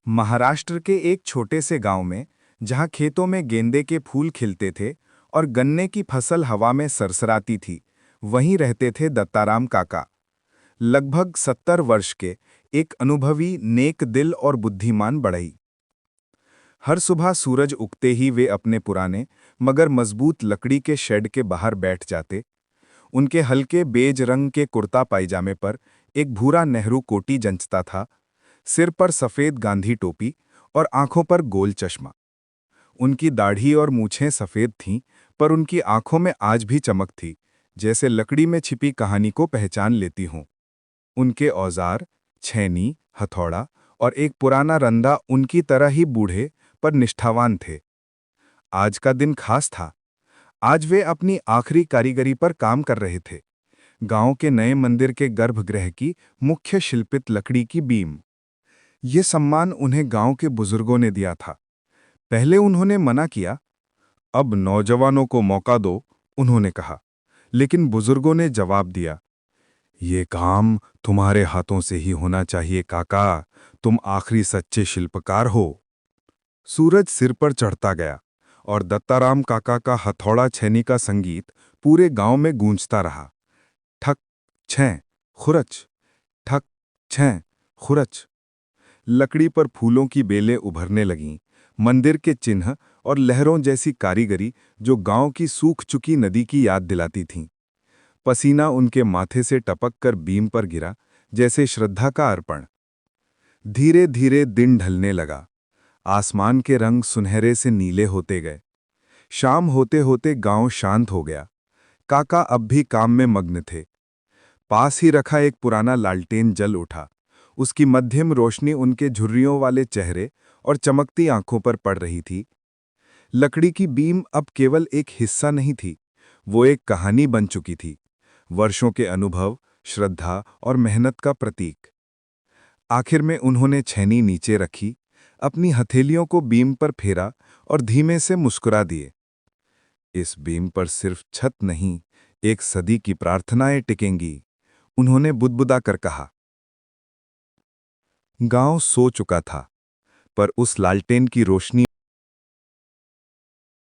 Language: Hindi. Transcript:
महाराष्ट्र के एक छोटे से गांव में, जहां खेतों में गेंदे के फूल खिलते थे और गन्ने की फसल हवा में सरसराती थी, वहीं रहते थे दत्ताराम काका। लगभग 70 वर्ष के, एक अनुभवी, नेक दिल और बुद्धिमान बढ़ई। हर सुबह सूरज उगते ही वे अपने पुराने मगर मजबूत लकड़ी के शेड के बाहर बैठ जाते। उनके हल्के बेज रंग के कुर्ता पायजामे पर एक भूरा नेहरू कोटी जंचता था, सिर पर सफेद गांधी टोपी और आंखों पर गोल चश्मा। उनकी दाढ़ी और मूछें सफेद थीं, पर उनकी आंखों में आज भी चमक थी, जैसे लकड़ी में छिपी कहानी को पहचान लेती हों। उनके औजार, छेनी, हथौड़ा और एक पुराना रंदा उनकी तरह ही बूढ़े पर निष्ठावान थे। आज का दिन खास था। आज वे अपनी आखिरी कारीगरी पर काम कर रहे थे। गांव के नए मंदिर के गर्भगृह की मुख्य शिल्पित लकड़ी की बीम। ये सम्मान उन्हें गांव के बुजुर्गों ने दिया था। पहले उन्होंने मना किया, अब नौजवानों को मौका दो, उन्होंने कहा। लेकिन बुजुर्गों ने जवाब दिया, ये काम तुम्हारे हाथों से ही होना चाहिए काका, तुम आखिरी सच्चे शिल्पकार हो। सूरज सिर पर चढ़ता गया और दत्ताराम काका का हथौड़ा छेनी का संगीत पूरे गांव में गूंजता रहा। ठक छें खुरच, ठक छें खुरच। लकड़ी पर फूलों की बेलें उभरने लगीं, मंदिर के चिन्ह और लहरों जैसी कारीगरी जो गांव की सूख चुकी नदी की याद दिलाती थीं। पसीना उनके माथे से टपक कर बीम पर गिरा, जैसे श्रद्धा का अर्पण। धीरे धीरे दिन ढलने लगा। आसमान के रंग सुनहरे से नीले होते गए। शाम होते होते गांव शांत हो गया। काका अब भी काम में मग्न थे। पास ही रखा एक पुराना लालटेन जल उठा। उसकी मध्यम रोशनी उनके झुर्रियों वाले चेहरे और चमकती आंखों पर पड़ रही थी। लकड़ी की बीम अब केवल एक हिस्सा नहीं थी, वो एक कहानी बन चुकी थी। वर्षों के अनुभव, श्रद्धा और मेहनत का प्रतीक। आखिर में उन्होंने छेनी नीचे रखी, अपनी हथेलियों को बीम पर फेरा और धीमे से मुस्कुरा दिए। इस बीम पर सिर्फ छत नहीं, एक सदी की प्रार्थनाएं टिकेंगी, उन्होंने बुदबुदा कर कहा। गांव सो चुका था, पर उस लालटेन की रोशनी